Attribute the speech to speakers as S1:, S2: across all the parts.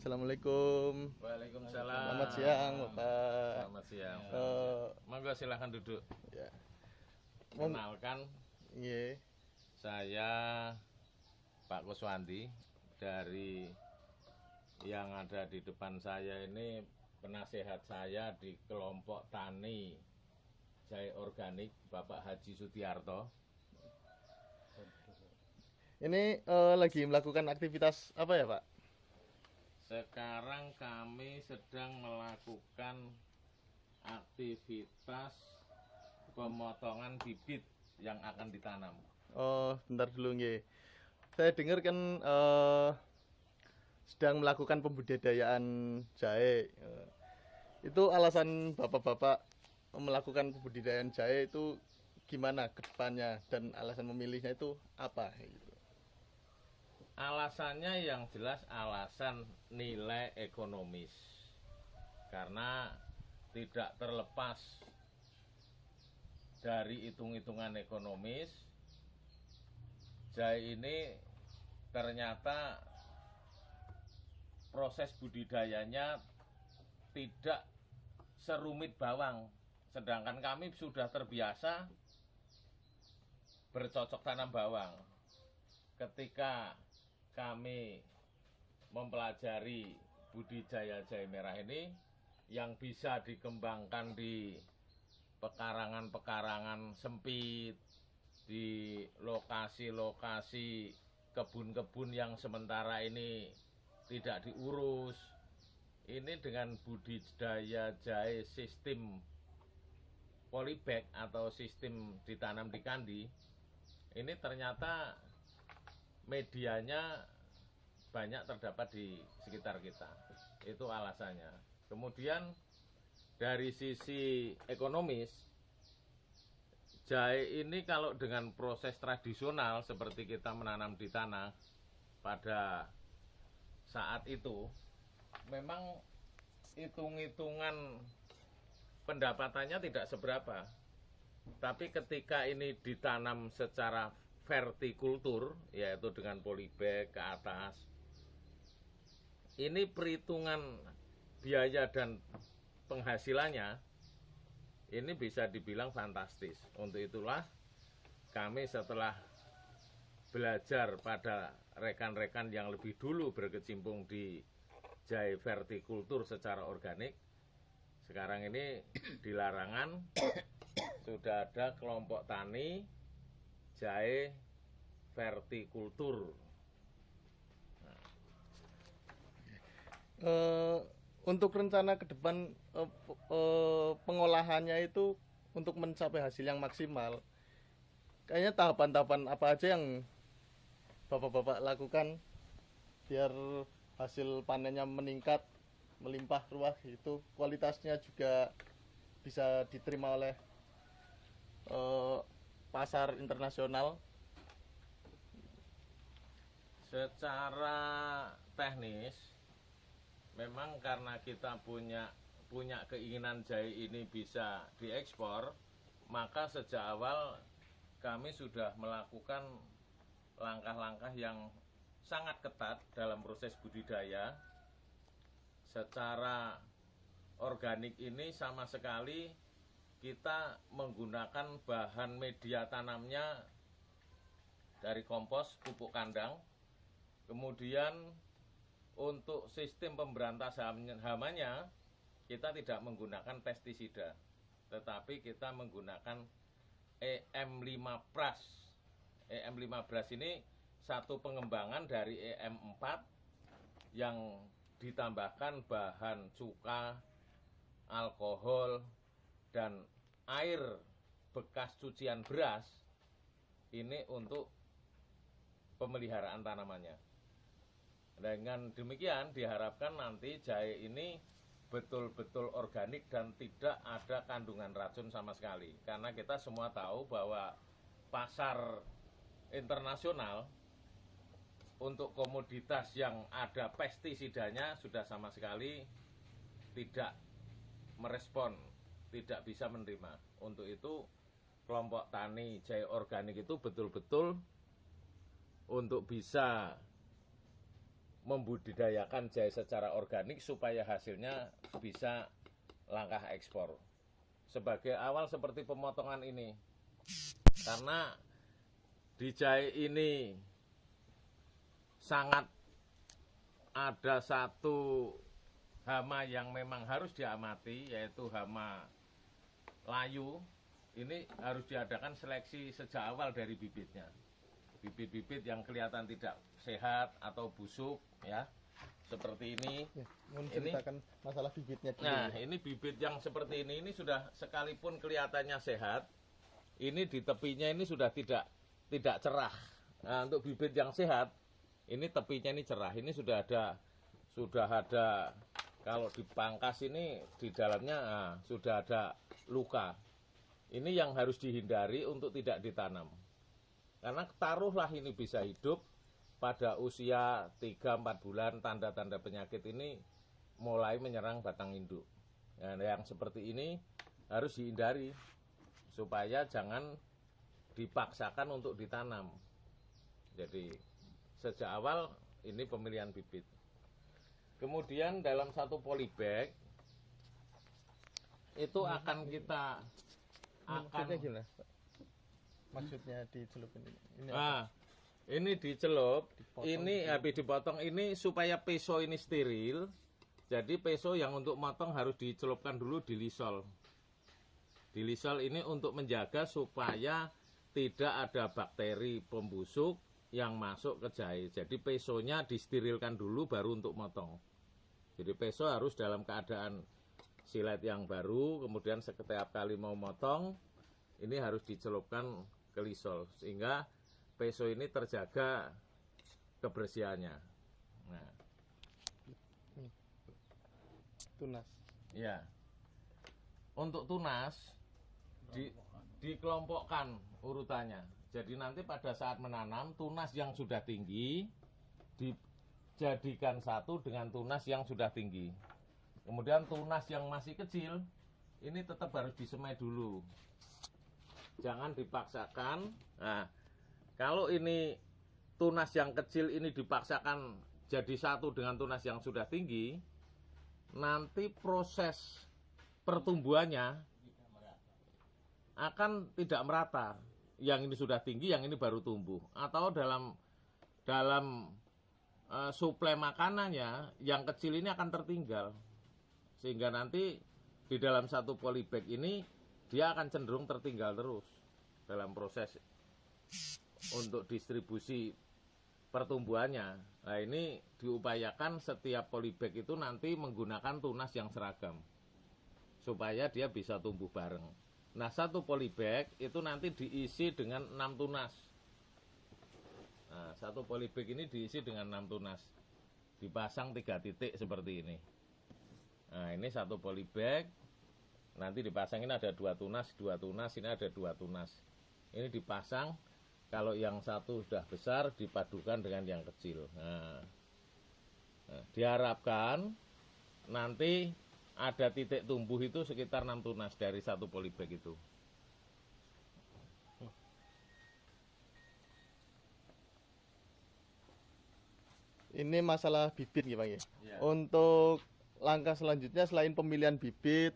S1: Assalamualaikum.
S2: Waalaikumsalam.
S1: Selamat siang, Bapak.
S2: Selamat siang.
S1: Eh,
S2: Monggo silahkan duduk.
S1: ya.
S2: Kenalkan,
S1: Nggih.
S2: saya Pak Kuswandi dari yang ada di depan saya ini penasehat saya di kelompok tani jahe organik Bapak Haji Sudiarto.
S1: Ini lagi melakukan aktivitas apa ya, Pak?
S2: Sekarang kami sedang melakukan aktivitas pemotongan bibit yang akan ditanam.
S1: Oh, bentar dulu nggih. Saya dengar kan sedang melakukan pembudidayaan jahe. Itu alasan Bapak-bapak melakukan pembudidayaan jahe itu gimana ke depannya dan alasan memilihnya itu apa gitu.
S2: Alasannya yang jelas alasan nilai ekonomis. Karena tidak terlepas dari hitung-hitungan ekonomis, jahe ini ternyata proses budidayanya tidak serumit bawang. Sedangkan kami sudah terbiasa bercocok tanam bawang. Ketika kami mempelajari budidaya jahe merah ini yang bisa dikembangkan di pekarangan-pekarangan sempit, di lokasi-lokasi kebun-kebun yang sementara ini tidak diurus. Ini dengan budidaya jahe sistem polybag atau sistem ditanam di kandi, ini ternyata medianya banyak terdapat di sekitar kita. Itu alasannya. Kemudian dari sisi ekonomis, jahe ini kalau dengan proses tradisional seperti kita menanam di tanah pada saat itu, memang hitung-hitungan pendapatannya tidak seberapa. Tapi ketika ini ditanam secara vertikultur, yaitu dengan polybag ke atas, ini perhitungan biaya dan penghasilannya ini bisa dibilang fantastis. Untuk itulah kami setelah belajar pada rekan-rekan yang lebih dulu berkecimpung di jahe vertikultur secara organik, sekarang ini di Larangan sudah ada kelompok tani jahe vertikultur.
S1: Untuk rencana ke depan pengolahannya itu untuk mencapai hasil yang maksimal, kayaknya tahapan-tahapan apa aja yang bapak-bapak lakukan biar hasil panennya meningkat, melimpah ruah, itu kualitasnya juga bisa diterima oleh pasar internasional.
S2: Secara teknis, memang karena kita punya keinginan jahe ini bisa diekspor, maka sejak awal kami sudah melakukan langkah-langkah yang sangat ketat dalam proses budidaya. Secara organik ini sama sekali kita menggunakan bahan media tanamnya dari kompos, pupuk kandang. Kemudian untuk sistem pemberantasan hamanya kita tidak menggunakan pestisida, tetapi kita menggunakan EM5+. EM5+ ini satu pengembangan dari EM4 yang ditambahkan bahan cuka, alkohol, dan air bekas cucian beras ini untuk pemeliharaan tanamannya. Dengan demikian diharapkan nanti jahe ini betul-betul organik dan tidak ada kandungan racun sama sekali. Karena kita semua tahu bahwa pasar internasional untuk komoditas yang ada pestisidanya sudah sama sekali tidak merespon, tidak bisa menerima. Untuk itu kelompok tani jahe organik itu betul-betul untuk bisa membudidayakan jahe secara organik supaya hasilnya bisa langkah ekspor. Sebagai awal seperti pemotongan ini, karena di jahe ini sangat ada satu hama yang memang harus diamati, yaitu hama layu. Ini harus diadakan seleksi sejak awal dari bibitnya. Bibit-bibit yang kelihatan tidak sehat atau busuk, ya, seperti ini.
S1: Ya, mau ceritakan masalah bibitnya dulu.
S2: Nah,
S1: ya.
S2: ini bibit yang seperti ini sudah sekalipun kelihatannya sehat, ini di tepinya ini sudah tidak cerah. Nah, untuk bibit yang sehat, ini tepinya ini cerah. Ini sudah ada kalau dipangkas ini di dalamnya sudah ada luka. Ini yang harus dihindari untuk tidak ditanam. Karena taruhlah ini bisa hidup pada usia 3-4 bulan, tanda-tanda penyakit ini mulai menyerang batang induk. Nah, yang seperti ini harus dihindari supaya jangan dipaksakan untuk ditanam. Jadi sejak awal ini pemilihan bibit. Kemudian dalam satu polybag itu akan kita
S1: Maksudnya gimana, Pak? Maksudnya dicelupin ini
S2: ini dicelup,
S1: Dipotong
S2: ini
S1: dulu.
S2: habis dipotong ini supaya peso ini steril. Jadi peso yang untuk motong harus dicelupkan dulu di lisol. Di lisol ini untuk menjaga supaya tidak ada bakteri pembusuk yang masuk ke jahe. Jadi pesonya disterilkan dulu baru untuk motong. Jadi peso harus dalam keadaan silet yang baru, kemudian setiap kali mau motong ini harus dicelupkan ke lisol sehingga peso ini terjaga kebersihannya. Nah,
S1: tunas.
S2: ya. Untuk tunas dikelompokkan urutannya. Jadi nanti pada saat menanam tunas yang sudah tinggi dijadikan satu dengan tunas yang sudah tinggi. Kemudian tunas yang masih kecil ini tetap harus disemai dulu. Jangan dipaksakan. Nah, kalau ini tunas yang kecil ini dipaksakan jadi satu dengan tunas yang sudah tinggi, nanti proses pertumbuhannya akan tidak merata. Yang ini sudah tinggi, yang ini baru tumbuh. Atau dalam suplai makanannya, yang kecil ini akan tertinggal. Sehingga nanti di dalam satu polybag ini dia akan cenderung tertinggal terus dalam proses untuk distribusi pertumbuhannya. Nah, ini diupayakan setiap polybag itu nanti menggunakan tunas yang seragam supaya dia bisa tumbuh bareng. Nah, satu polybag itu nanti diisi dengan 6 tunas. Nah, satu polybag ini diisi dengan 6 tunas. Dipasang 3 titik seperti ini. Nah, ini satu polybag. Nanti dipasangin ada 2 tunas, 2 tunas, ini ada 2 tunas. Ini dipasang, kalau yang satu sudah besar dipadukan dengan yang kecil. Nah, diharapkan nanti ada titik tumbuh itu sekitar 6 tunas dari satu polybag itu.
S1: Ini masalah bibit ya, Bang ya.
S2: Ya.
S1: Untuk langkah selanjutnya selain pemilihan bibit,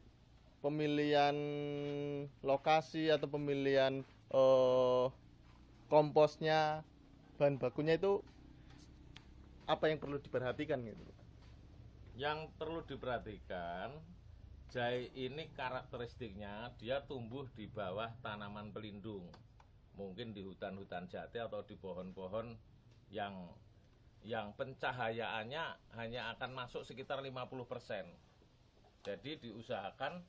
S1: pemilihan lokasi atau pemilihan komposnya, bahan bakunya itu apa yang perlu diperhatikan gitu?
S2: Yang perlu diperhatikan, jahe ini karakteristiknya dia tumbuh di bawah tanaman pelindung. Mungkin di hutan-hutan jati atau di pohon-pohon yang pencahayaannya hanya akan masuk sekitar 50%. Jadi diusahakan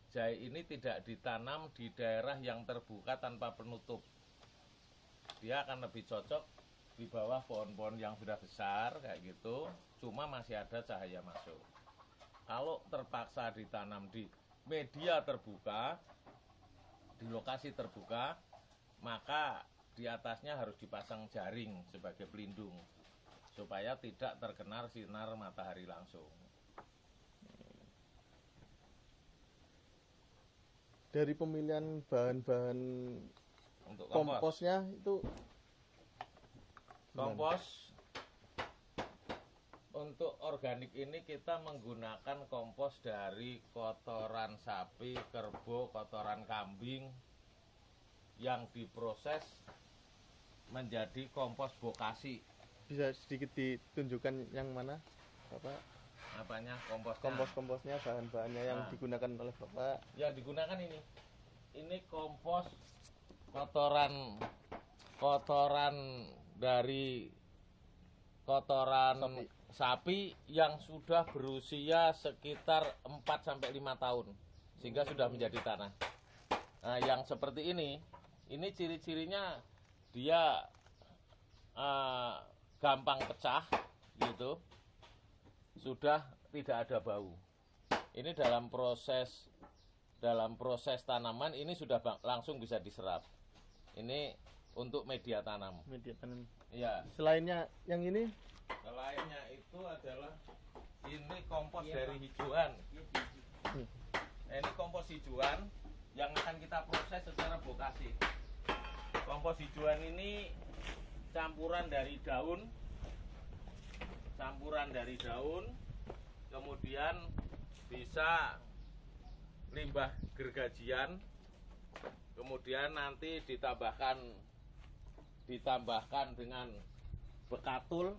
S2: jahe ini tidak ditanam di daerah yang terbuka tanpa penutup. Dia akan lebih cocok di bawah pohon-pohon yang sudah besar kayak gitu, cuma masih ada cahaya masuk. Kalau terpaksa ditanam di media terbuka, di lokasi terbuka, maka di atasnya harus dipasang jaring sebagai pelindung supaya tidak terkena sinar matahari langsung.
S1: Dari pemilihan bahan-bahan
S2: Untuk
S1: komposnya itu
S2: kompos Untuk organik ini kita menggunakan kompos dari kotoran sapi, kerbau, kotoran kambing yang diproses menjadi kompos bokasi.
S1: Bisa sedikit ditunjukkan yang mana, Bapak?
S2: Apanya kompos?
S1: Kompos-komposnya, bahan-bahannya yang
S2: Nah.
S1: digunakan oleh Bapak.
S2: Yang digunakan ini. Ini kompos kotoran dari kotoran sapi yang sudah berusia sekitar 4 sampai 5 tahun sehingga sudah menjadi tanah. Nah, yang seperti ini ciri-cirinya dia gampang pecah gitu. Sudah tidak ada bau. Ini dalam proses tanaman ini sudah langsung bisa diserap. Ini untuk media tanam.
S1: Media tanam.
S2: Iya.
S1: Selainnya yang ini,
S2: Selainnya itu adalah ini kompos dari hijauan. Ini kompos hijauan yang akan kita proses secara bokasi. Kompos hijauan ini campuran dari daun, kemudian bisa limbah gergajian, kemudian nanti ditambahkan dengan bekatul.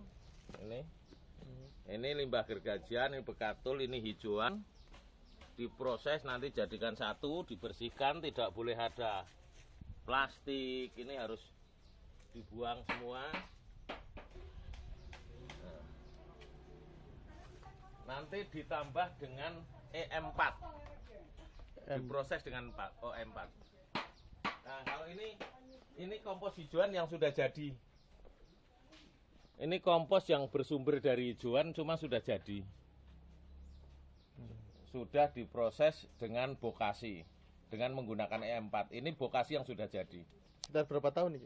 S2: Ini limbah gergajian, ini bekatul, ini hijauan. Diproses nanti jadikan satu, dibersihkan, tidak boleh ada plastik. Ini harus dibuang semua. Nanti ditambah dengan EM4. Diproses dengan OM4. Nah, kalau ini kompos hijauan yang sudah jadi. Ini kompos yang bersumber dari hijauan cuma sudah jadi. Sudah diproses dengan bokasi dengan menggunakan EM4. Ini bokasi yang sudah jadi.
S1: sekitar berapa tahun nih?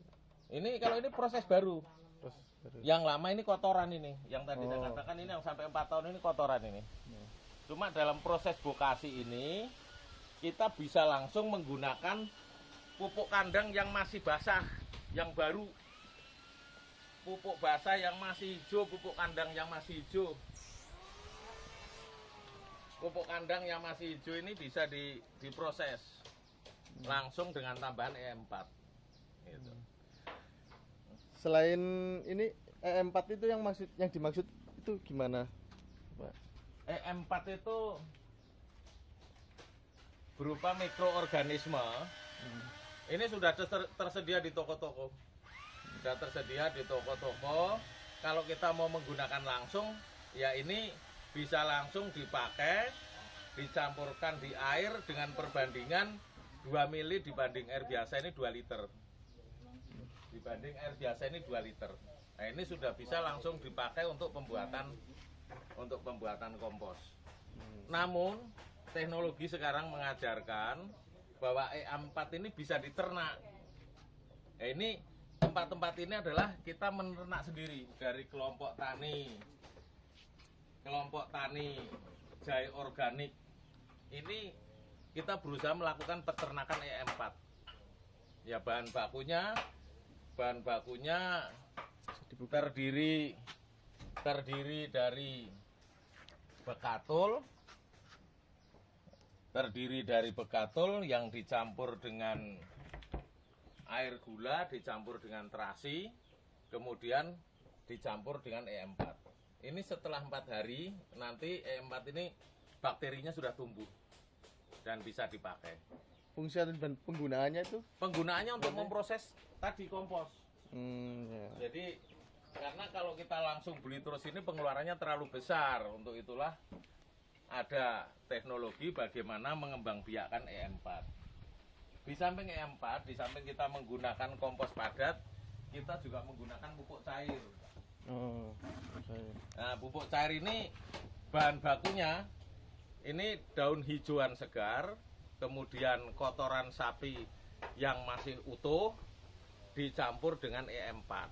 S2: Ini kalau ini proses baru.
S1: Proses baru.
S2: Yang lama ini kotoran ini. Yang tadi saya katakan ini yang sampai 4 tahun ini kotoran ini. Cuma dalam proses bokasi ini kita bisa langsung menggunakan pupuk kandang yang masih basah, yang baru. Pupuk basah yang masih hijau, pupuk kandang yang masih hijau. Pupuk kandang yang masih hijau ini bisa diproses langsung dengan tambahan EM4. Gitu.
S1: Selain ini EM4 itu yang dimaksud itu gimana, Pak?
S2: EM4 itu berupa mikroorganisme. Ini sudah tersedia di toko-toko. Sudah tersedia di toko-toko. Kalau kita mau menggunakan langsung, ya ini bisa langsung dipakai, dicampurkan di air dengan perbandingan 2 mili dibanding air biasa ini 2 liter. Dibanding air biasa ini 2 liter. Nah, ini sudah bisa langsung dipakai untuk pembuatan kompos. Namun teknologi sekarang mengajarkan bahwa EM4 ini bisa diternak. Nah, ini tempat-tempat ini adalah kita menernak sendiri dari kelompok tani jahe organik. Ini kita berusaha melakukan peternakan EM4. Ya bahan bakunya terdiri dari bekatul yang dicampur dengan air gula, dicampur dengan terasi, kemudian dicampur dengan EM4. Ini setelah 4 hari nanti EM4 ini bakterinya sudah tumbuh dan bisa dipakai.
S1: Fungsi dan penggunaannya itu?
S2: Penggunaannya untuk memproses tadi kompos.
S1: Ya.
S2: Jadi karena kalau kita langsung beli terus ini pengeluarannya terlalu besar. Untuk itulah ada teknologi bagaimana mengembangbiakkan EM4. Di samping EM4, di samping kita menggunakan kompos padat, kita juga menggunakan pupuk cair. Nah, pupuk cair ini bahan bakunya ini daun hijauan segar, kemudian kotoran sapi yang masih utuh dicampur dengan EM4,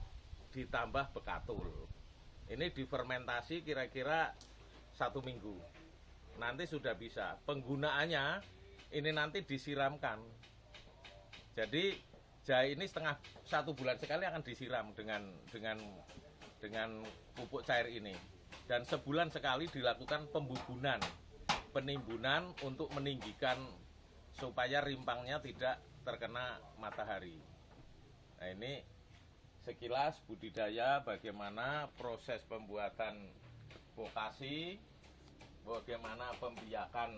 S2: ditambah bekatul. Ini difermentasi kira-kira 1 minggu. Nanti sudah bisa. Penggunaannya ini nanti disiramkan. Jadi jahe ini 1 bulan sekali akan disiram dengan pupuk cair ini. Dan sebulan sekali dilakukan pembubunan, penimbunan untuk meninggikan supaya rimpangnya tidak terkena matahari. Nah, ini sekilas budidaya bagaimana proses pembuatan vokasi, bagaimana pembiakan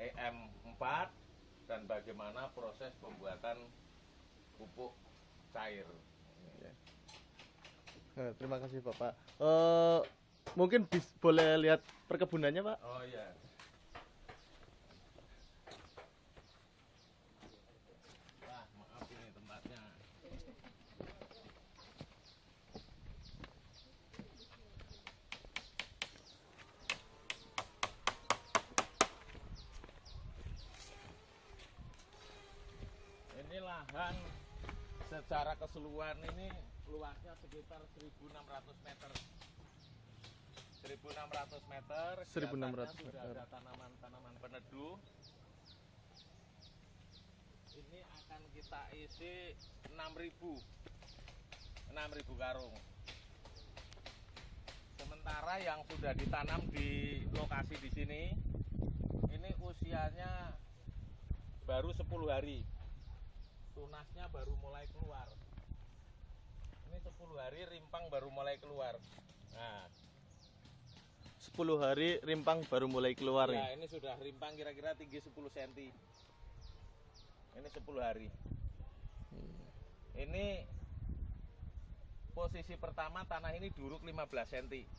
S2: EM4, dan bagaimana proses pembuatan pupuk cair.
S1: Terima kasih Bapak. Mungkin boleh lihat perkebunannya Pak?
S2: Oh iya. Wah, maaf ini tempatnya. Ini lahan secara keseluruhan ini luasnya sekitar 1.600 meter. 1.600 meter.
S1: 1.600
S2: sudah
S1: meter.
S2: ada tanaman-tanaman peneduh. Ini akan kita isi 6.000 karung. Sementara yang sudah ditanam di lokasi di sini, ini usianya baru 10 hari. Tunasnya baru mulai keluar. Ini 10 hari rimpang baru mulai keluar. Nah,
S1: 10 hari rimpang baru mulai keluar
S2: ya,
S1: nih.
S2: ini sudah rimpang kira-kira tinggi 10 cm. Ini 10 hari. Ini posisi pertama tanah ini duruk 15 cm.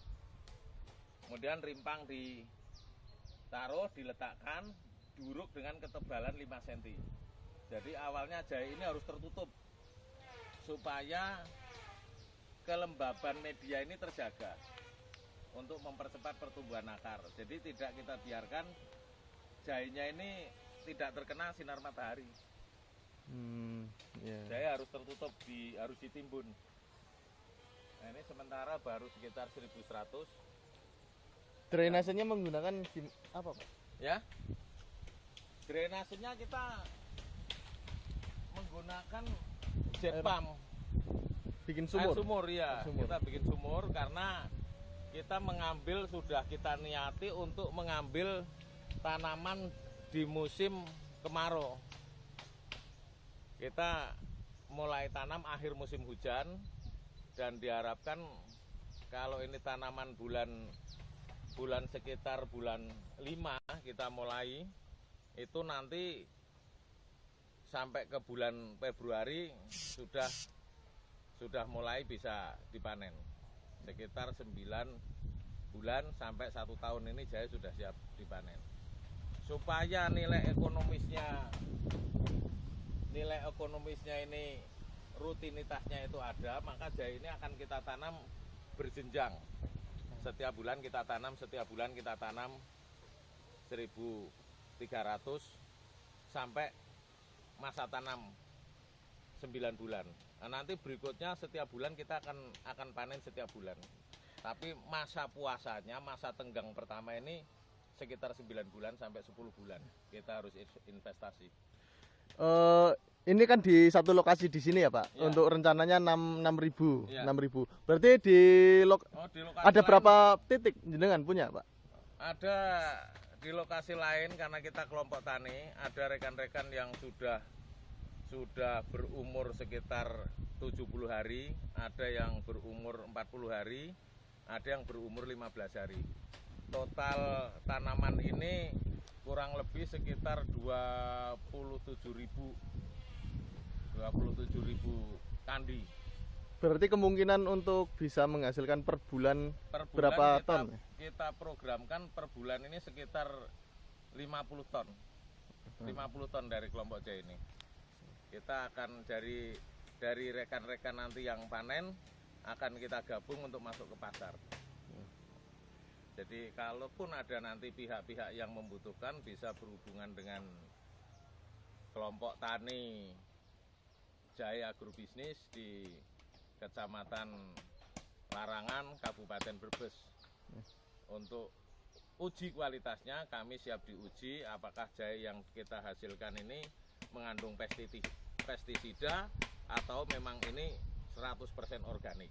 S2: Kemudian rimpang ditaruh, diletakkan, duruk dengan ketebalan 5 cm. Jadi awalnya jahe ini harus tertutup supaya kelembaban media ini terjaga untuk mempercepat pertumbuhan akar. Jadi tidak kita biarkan jahenya ini tidak terkena sinar matahari. Jahe harus tertutup, harus ditimbun. Nah, ini sementara baru sekitar 1.100.
S1: Drainasenya menggunakan apa Pak?
S2: Ya, drainasenya kita menggunakan jet pump.
S1: Bikin sumur?
S2: Air sumur ya,
S1: Sumur.
S2: kita bikin sumur karena kita mengambil, sudah kita niati untuk mengambil tanaman di musim kemarau. Kita mulai tanam akhir musim hujan dan diharapkan kalau ini tanaman bulan sekitar bulan 5 kita mulai, itu nanti sampai ke bulan Februari sudah mulai bisa dipanen. Sekitar 9 bulan sampai 1 tahun ini jahe sudah siap dipanen. Supaya nilai ekonomisnya ini, rutinitasnya itu ada, maka jahe ini akan kita tanam berjenjang. Setiap bulan kita tanam 1.300 sampai masa tanam 9 bulan. Nah, nanti berikutnya setiap bulan kita akan panen setiap bulan. Tapi masa puasanya, masa tenggang pertama ini sekitar 9 bulan sampai 10 bulan. Kita harus investasi.
S1: Ini kan di satu lokasi di sini ya Pak.
S2: Ya.
S1: Untuk rencananya 6.000.
S2: Ya.
S1: 6.000. Berarti di
S2: Di lokasi
S1: ada
S2: lain,
S1: berapa titik jenengan punya Pak?
S2: ada di lokasi lain karena kita kelompok tani, ada rekan-rekan yang sudah berumur sekitar 70 hari, ada yang berumur 40 hari, ada yang berumur 15 hari. Total tanaman ini kurang lebih sekitar 27.000 kandi.
S1: Berarti kemungkinan untuk bisa menghasilkan per bulan berapa ton?
S2: Kita programkan per bulan ini sekitar 50 ton. 50 ton dari kelompok jahe ini. Kita akan dari rekan-rekan nanti yang panen akan kita gabung untuk masuk ke pasar. Jadi kalaupun ada nanti pihak-pihak yang membutuhkan bisa berhubungan dengan kelompok tani jahe agrobisnis di Kecamatan Larangan, Kabupaten Brebes. Untuk uji kualitasnya kami siap diuji apakah jahe yang kita hasilkan ini mengandung pestisida atau memang ini 100% organik.